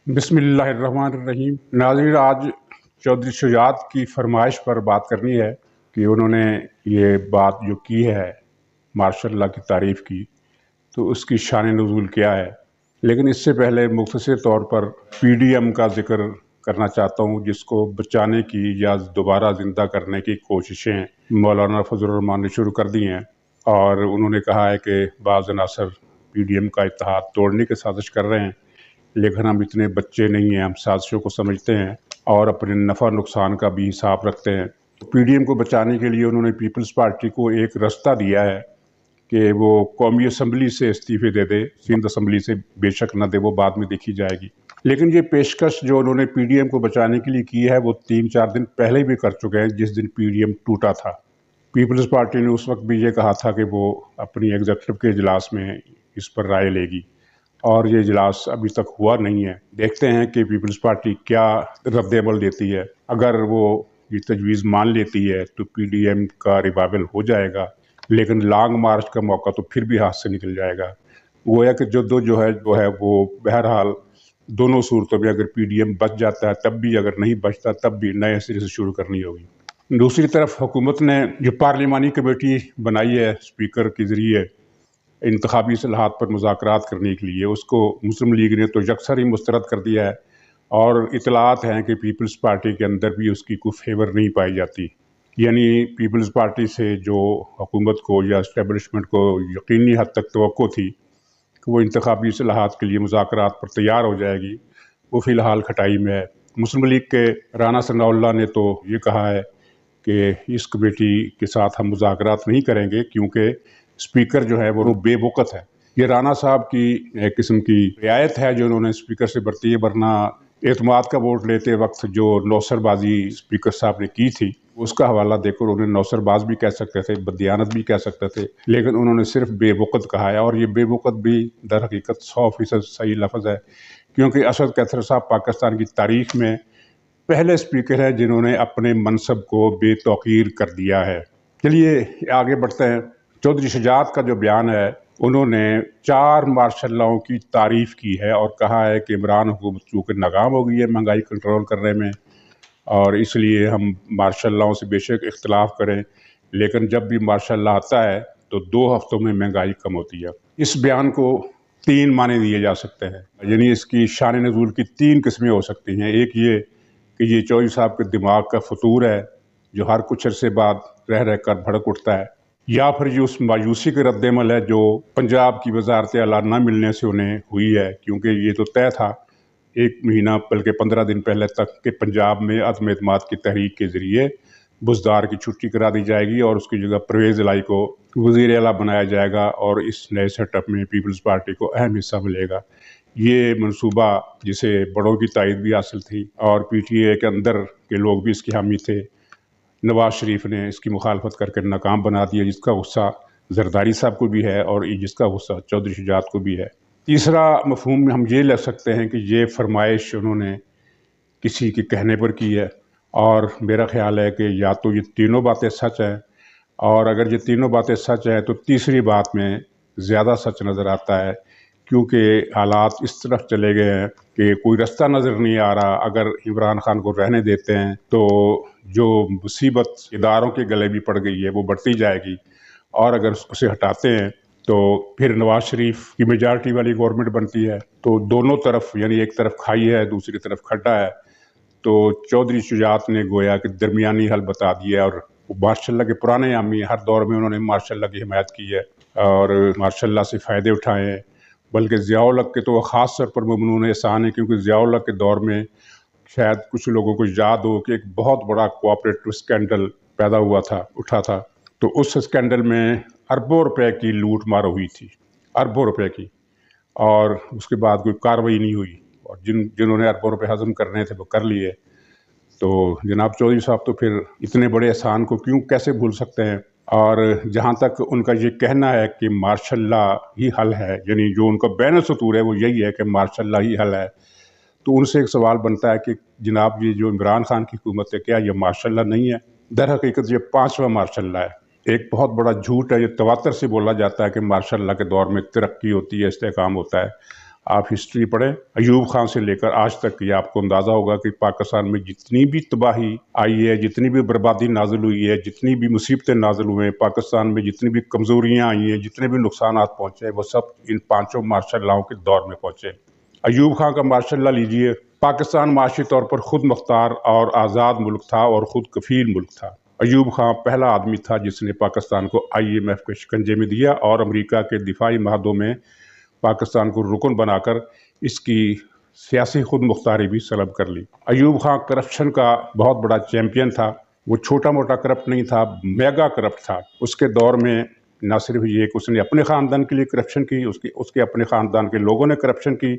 بسم اللہ الرحمن الرحیم۔ ناظرین، آج چودھری شجاعت کی فرمائش پر بات کرنی ہے کہ انہوں نے یہ بات جو کی ہے ماشاء اللہ کی تعریف کی، تو اس کی شان نزول کیا ہے۔ لیکن اس سے پہلے مختصر طور پر پی ڈی ایم کا ذکر کرنا چاہتا ہوں، جس کو بچانے کی یا دوبارہ زندہ کرنے کی کوششیں مولانا فضل الرحمان نے شروع کر دی ہیں، اور انہوں نے کہا ہے کہ بعض عناصر پی ڈی ایم کا اتحاد توڑنے کی سازش کر رہے ہیں، لیکن ہم اتنے بچے نہیں ہیں، ہم سازشوں کو سمجھتے ہیں اور اپنے نفع نقصان کا بھی حساب رکھتے ہیں۔ پی ڈی ایم کو بچانے کے لیے انہوں نے پیپلز پارٹی کو ایک رستہ دیا ہے کہ وہ قومی اسمبلی سے استعفے دے دے، سندھ اسمبلی سے بے شک نہ دے، وہ بعد میں دیکھی جائے گی۔ لیکن یہ پیشکش جو انہوں نے پی ڈی ایم کو بچانے کے لیے کی ہے وہ 3-4 دن پہلے بھی کر چکے ہیں، جس دن پی ڈی ایم ٹوٹا تھا۔ پیپلز پارٹی نے اس وقت بھی یہ کہا تھا کہ وہ اپنی ایگزیکٹو کے اجلاس میں اس پر رائے لے گی، اور یہ اجلاس ابھی تک ہوا نہیں ہے۔ دیکھتے ہیں کہ پیپلز پارٹی کیا رد عمل دیتی ہے۔ اگر وہ یہ تجویز مان لیتی ہے تو پی ڈی ایم کا ریوائول ہو جائے گا، لیکن لانگ مارچ کا موقع تو پھر بھی ہاتھ سے نکل جائے گا۔ گویا کہ جو ہے وہ بہرحال دونوں صورتوں میں اگر پی ڈی ایم بچ جاتا ہے تب بھی، اگر نہیں بچتا تب بھی نئے سرے سے شروع کرنی ہوگی۔ دوسری طرف حکومت نے جو پارلیمانی کمیٹی بنائی ہے اسپیکر کے ذریعے انتخابی اصلاحات پر مذاکرات کرنے کے لیے، اس کو مسلم لیگ نے تو یکسر ہی مسترد کر دیا ہے، اور اطلاعات ہیں کہ پیپلز پارٹی کے اندر بھی اس کی کوئی فیور نہیں پائی جاتی۔ یعنی پیپلز پارٹی سے جو حکومت کو یا اسٹیبلشمنٹ کو یقینی حد تک توقع تھی کہ وہ انتخابی اصلاحات کے لیے مذاکرات پر تیار ہو جائے گی، وہ فی الحال کھٹائی میں ہے۔ مسلم لیگ کے رانا ثناء اللہ نے تو یہ کہا ہے کہ اس کمیٹی کے ساتھ ہم مذاکرات نہیں کریں گے کیونکہ اسپیکر جو ہے وہ بے وقت ہے۔ یہ رانا صاحب کی ایک قسم کی رعایت ہے جو انہوں نے اسپیکر سے برتی ہے، ورنہ اعتماد کا ووٹ لیتے وقت جو نوسر بازی اسپیکر صاحب نے کی تھی اس کا حوالہ دے کر انہیں نوسر باز بھی کہہ سکتے تھے، بدیانت بھی کہہ سکتے تھے، لیکن انہوں نے صرف بے وقت کہا ہے، اور یہ بے وقت بھی در حقیقت 100% صحیح لفظ ہے، کیونکہ اسد کیتھر صاحب پاکستان کی تاریخ میں پہلے اسپیکر ہے جنہوں نے اپنے منصب کو بے توقیر کر دیا ہے۔ چلیے آگے بڑھتے ہیں۔ چودھری شجاعت کا جو بیان ہے، انہوں نے 4 مارشل لاؤں کی تعریف کی ہے اور کہا ہے کہ عمران حکومت چونکہ ناکام ہو گئی ہے مہنگائی کنٹرول کرنے میں، اور اس لیے ہم مارشل لاؤں سے بے شک اختلاف کریں، لیکن جب بھی مارشل لا آتا ہے تو 2 ہفتوں میں مہنگائی کم ہوتی ہے۔ اس بیان کو 3 معنی دیے جا سکتے ہیں، یعنی اس کی شان نزول کی 3 قسمیں ہو سکتی ہیں۔ ایک یہ کہ یہ چودھری صاحب کے دماغ کا فطور ہے جو ہر کچھ عرصے بعد رہ کر بھڑک اٹھتا ہے، یا پھر یہ اس مایوسی کے رد عمل ہے جو پنجاب کی وزارت اعلیٰ نہ ملنے سے انہیں ہوئی ہے، کیونکہ یہ تو طے تھا 1 مہینہ بلکہ 15 دن پہلے تک کہ پنجاب میں عدم اعتماد کی تحریک کے ذریعے بزدار کی چھٹی کرا دی جائے گی اور اس کی جگہ پرویز الہی کو وزیر اعلیٰ بنایا جائے گا، اور اس نئے سیٹ اپ میں پیپلز پارٹی کو اہم حصہ ملے گا۔ یہ منصوبہ جسے بڑوں کی تائید بھی حاصل تھی اور پی ٹی اے کے اندر کے لوگ بھی اس کی حامی تھے، نواز شریف نے اس کی مخالفت کر کے ناکام بنا دیا، جس کا غصہ زرداری صاحب کو بھی ہے اور جس کا غصہ چودھری شجاعت کو بھی ہے۔ تیسرا مفہوم ہم یہ لے سکتے ہیں کہ یہ فرمائش انہوں نے کسی کے کہنے پر کی ہے، اور میرا خیال ہے کہ یا تو یہ تینوں باتیں سچ ہیں، اور اگر یہ تینوں باتیں سچ ہیں تو تیسری بات میں زیادہ سچ نظر آتا ہے، کیونکہ حالات اس طرف چلے گئے ہیں کہ کوئی رستہ نظر نہیں آ رہا۔ اگر عمران خان کو رہنے دیتے ہیں تو جو مصیبت اداروں کے گلے بھی پڑ گئی ہے وہ بڑھتی جائے گی، اور اگر اسے ہٹاتے ہیں تو پھر نواز شریف کی میجارٹی والی گورنمنٹ بنتی ہے، تو دونوں طرف یعنی ایک طرف کھائی ہے دوسری طرف کھڈا ہے، تو چودھری شجاعت نے گویا کہ درمیانی حل بتا دیا، اور ماشاء اللہ کے پرانے عامی ہر دور میں انہوں نے ماشاء اللہ کی حمایت کی ہے اور ماشاء اللہ سے فائدے اٹھائے ہیں، بلکہ ضیاء الحق کے تو خاص طور پر ممنون احسان ہے، کیونکہ ضیاء الحق کے دور میں شاید کچھ لوگوں کو یاد ہو کہ ایک بہت بڑا کوآپریٹو اسکینڈل پیدا اٹھا تھا، تو اس اسکینڈل میں اربوں روپے کی لوٹ مار ہوئی تھی، اربوں روپے کی، اور اس کے بعد کوئی کارروائی نہیں ہوئی، اور جنہوں نے اربوں روپے ہضم کرنے تھے وہ کر لیے۔ تو جناب چودھری صاحب تو پھر اتنے بڑے احسان کو کیسے بھول سکتے ہیں؟ اور جہاں تک ان کا یہ کہنا ہے کہ مارشل لا ہی حل ہے، یعنی جو ان کا بین السطور ہے وہ یہی ہے کہ مارشل لا ہی حل ہے، تو ان سے ایک سوال بنتا ہے کہ جناب یہ جو عمران خان کی حکومت ہے کیا یہ مارشل لا نہیں ہے؟ در حقیقت یہ 5واں مارشل لا ہے۔ ایک بہت بڑا جھوٹ ہے، یہ تواتر سے بولا جاتا ہے کہ مارشل لا کے دور میں ترقی ہوتی ہے، استحکام ہوتا ہے، آپ ہسٹری پڑھیں ایوب خان سے لے کر آج تک یہ آپ کو اندازہ ہوگا کہ پاکستان میں جتنی بھی تباہی آئی ہے، جتنی بھی بربادی نازل ہوئی ہے، جتنی بھی مصیبتیں نازل ہوئے ہیں پاکستان میں، جتنی بھی کمزوریاں آئی ہیں، جتنے بھی نقصانات پہنچے ہیں، وہ سب ان 5 مارشل لاؤں کے دور میں پہنچے۔ ایوب خان کا مارشل لا لیجئے، پاکستان معاشی طور پر خود مختار اور آزاد ملک تھا اور خود کفیل ملک تھا۔ ایوب خان پہلا آدمی تھا جس نے پاکستان کو IMF کے شکنجے میں دیا اور امریکہ کے دفاعی معاہدوں میں پاکستان کو رکن بنا کر اس کی سیاسی خود مختاری بھی سلب کر لی۔ ایوب خان کرپشن کا بہت بڑا چیمپئن تھا، وہ چھوٹا موٹا کرپٹ نہیں تھا، میگا کرپٹ تھا۔ اس کے دور میں نہ صرف یہ کہ اس نے اپنے خاندان کے لیے کرپشن کی، اس کے اپنے خاندان کے لوگوں نے کرپشن کی،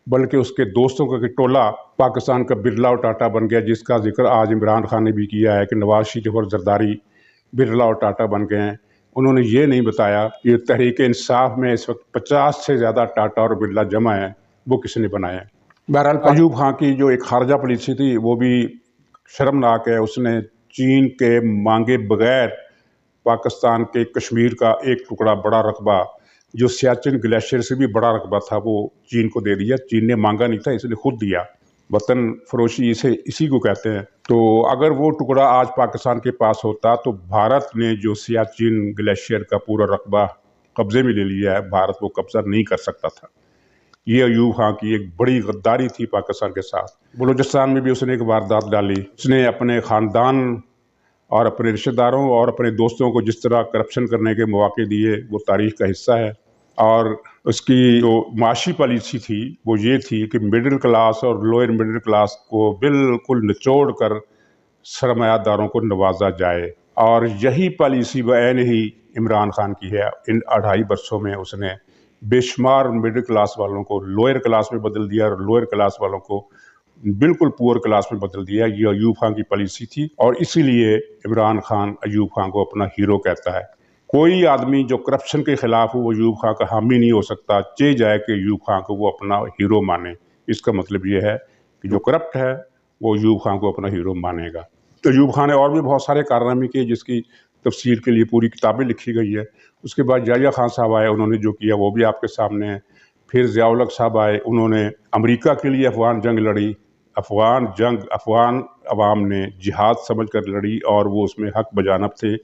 بلکہ اس کے دوستوں کا ٹولہ پاکستان کا برلا اور ٹاٹا بن گیا، جس کا ذکر آج عمران خان نے بھی کیا ہے کہ نواز شریف اور زرداری برلا اور ٹاٹا بن گئے ہیں۔ انہوں نے یہ نہیں بتایا کہ تحریک انصاف میں اس وقت 50 سے زیادہ ٹاٹا اور برلا جمع ہیں، وہ کس نے بنایا ہے۔ بہرحال ایوب خان کی جو ایک خارجہ پالیسی تھی وہ بھی شرمناک ہے۔ اس نے چین کے مانگے بغیر پاکستان کے کشمیر کا ایک ٹکڑا بڑا رقبہ جو سیاچن گلیشیئر سے بھی بڑا رقبہ تھا وہ چین کو دے دیا۔ چین نے مانگا نہیں تھا، اس نے خود دیا۔ وطن فروشی اسی کو کہتے ہیں۔ تو اگر وہ ٹکڑا آج پاکستان کے پاس ہوتا تو بھارت نے جو سیاچن گلیشیئر کا پورا رقبہ قبضے میں لے لیا ہے، بھارت وہ قبضہ نہیں کر سکتا تھا۔ یہ ایوب خان کی ایک بڑی غداری تھی پاکستان کے ساتھ۔ بلوچستان میں بھی اس نے ایک واردات ڈالی۔ اس نے اپنے خاندان اور اپنے رشتہ داروں اور اپنے دوستوں کو جس طرح کرپشن کرنے کے مواقع دیے وہ تاریخ کا حصہ ہے۔ اور اس کی جو معاشی پالیسی تھی وہ یہ تھی کہ مڈل کلاس اور لوئر مڈل کلاس کو بالکل نچوڑ کر سرمایہ داروں کو نوازا جائے، اور یہی پالیسی بعین ہی عمران خان کی ہے۔ ان 2.5 برسوں میں اس نے بے شمار مڈل کلاس والوں کو لوئر کلاس میں بدل دیا اور لوئر کلاس والوں کو بالکل پور کلاس میں بدل دیا۔ یہ ایوب خان کی پالیسی تھی، اور اسی لیے عمران خان ایوب خان کو اپنا ہیرو کہتا ہے۔ کوئی آدمی جو کرپشن کے خلاف ہو وہ ایوب خان کا حامی نہیں ہو سکتا، چاہے جائے کہ ایوب خان کو وہ اپنا ہیرو مانے۔ اس کا مطلب یہ ہے کہ جو کرپٹ ہے وہ ایوب خان کو اپنا ہیرو مانے گا۔ تو ایوب خان نے اور بھی بہت سارے کارنامے کیے جس کی تفسیر کے لیے پوری کتابیں لکھی گئی ہے۔ اس کے بعد یحییٰ خان صاحب آئے، انہوں نے جو کیا وہ بھی آپ کے سامنے ہے۔ پھر ضیاء الحق صاحب آئے، انہوں نے امریکہ کے لیے افغان جنگ لڑی۔ افغان جنگ افغان عوام نے جہاد سمجھ کر لڑی، اور وہ اس میں حق بجانب تھے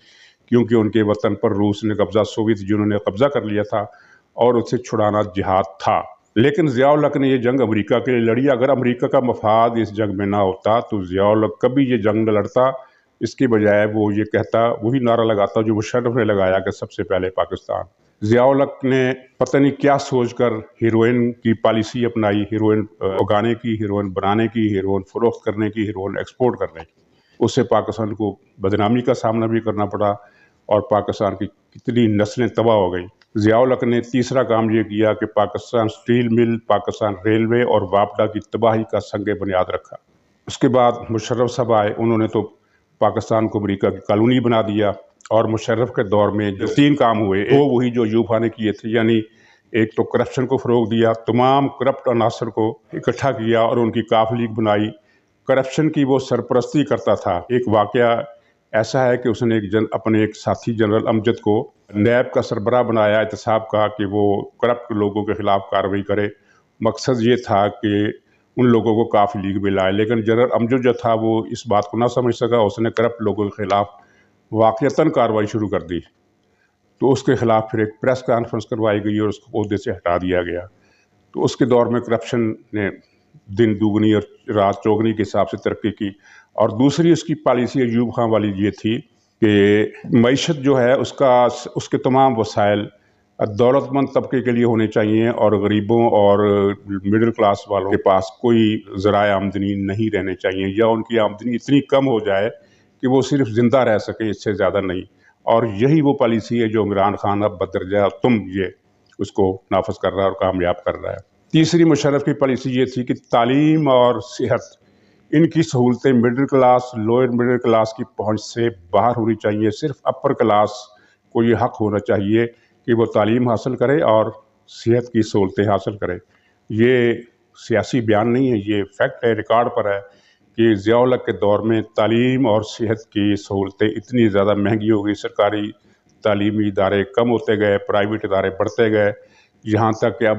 کیونکہ ان کے وطن پر روس نے قبضہ، سوویت یونین نے قبضہ کر لیا تھا، اور اسے چھڑانا جہاد تھا۔ لیکن ضیاء الحق نے یہ جنگ امریکہ کے لیے لڑی۔ اگر امریکہ کا مفاد اس جنگ میں نہ ہوتا تو ضیاء الحق کبھی یہ جنگ نہ لڑتا۔ اس کے بجائے وہ یہ کہتا، وہی نعرہ لگاتا جو مشرف نے لگایا کہ سب سے پہلے پاکستان۔ ضیاء الحق نے پتہ نہیں کیا سوچ کر ہیروئن کی پالیسی اپنائی، ہیروئن اگانے کی، ہیروئن بنانے کی، ہیروئن فروخت کرنے کی، ہیروئن ایکسپورٹ کرنے کی۔ اس سے پاکستان کو بدنامی کا سامنا بھی کرنا پڑا، اور پاکستان کی کتنی نسلیں تباہ ہو گئیں۔ ضیاء الحق نے تیسرا کام یہ کیا کہ پاکستان سٹیل مل، پاکستان ریلوے اور واپڈا کی تباہی کا سنگ بنیاد رکھا۔ اس کے بعد مشرف صاحب آئے، انہوں نے تو پاکستان کو امریکہ کی کالونی بنا دیا، اور مشرف کے دور میں جو 3 کام ہوئے وہ وہی جو ایوب خان نے کیے تھے، یعنی ایک تو کرپشن کو فروغ دیا، تمام کرپٹ عناصر کو اکٹھا کیا اور ان کی کاف لیگ بنائی۔ کرپشن کی وہ سرپرستی کرتا تھا۔ ایک واقعہ ایسا ہے کہ اس نے اپنے ایک ساتھی جنرل امجد کو نیب کا سربراہ بنایا، احتساب کا، کہ وہ کرپٹ لوگوں کے خلاف کارروائی کرے۔ مقصد یہ تھا کہ ان لوگوں کو کاف لیگ میں لائے، لیکن جنرل امجد جو تھا وہ اس بات کو نہ سمجھ سکا۔ اس نے کرپٹ لوگوں کے خلاف واقعتاً کارروائی شروع کر دی، تو اس کے خلاف پھر ایک پریس کانفرنس کروائی گئی اور اس کو عہدے سے ہٹا دیا گیا۔ تو اس کے دور میں کرپشن نے دن دوگنی اور رات چوگنی کے حساب سے ترقی کی۔ اور دوسری اس کی پالیسی ایوب خان والی یہ تھی کہ معیشت جو ہے اس کے تمام وسائل دولت مند طبقے کے لیے ہونے چاہیے، اور غریبوں اور مڈل کلاس والوں کے پاس کوئی ذرائع آمدنی نہیں رہنے چاہیے، یا ان کی آمدنی اتنی کم ہو جائے کہ وہ صرف زندہ رہ سکیں، اس سے زیادہ نہیں۔ اور یہی وہ پالیسی ہے جو عمران خان اب بدرجہ تم یہ اس کو نافذ کر رہا ہے اور کامیاب کر رہا ہے۔ تیسری مشرف کی پالیسی یہ تھی کہ تعلیم اور صحت، ان کی سہولتیں middle class, lower middle class کی پہنچ سے باہر ہونی چاہیے۔ صرف اپر کلاس کو یہ حق ہونا چاہیے کہ وہ تعلیم حاصل کرے اور صحت کی سہولتیں حاصل کرے۔ یہ سیاسی بیان نہیں ہے، یہ فیکٹ ہے، ریکارڈ پر ہے کہ ضیاء الحق کے دور میں تعلیم اور صحت کی سہولتیں اتنی زیادہ مہنگی ہو گئی، سرکاری تعلیمی ادارے کم ہوتے گئے، پرائیویٹ ادارے بڑھتے گئے، یہاں تک کہ اب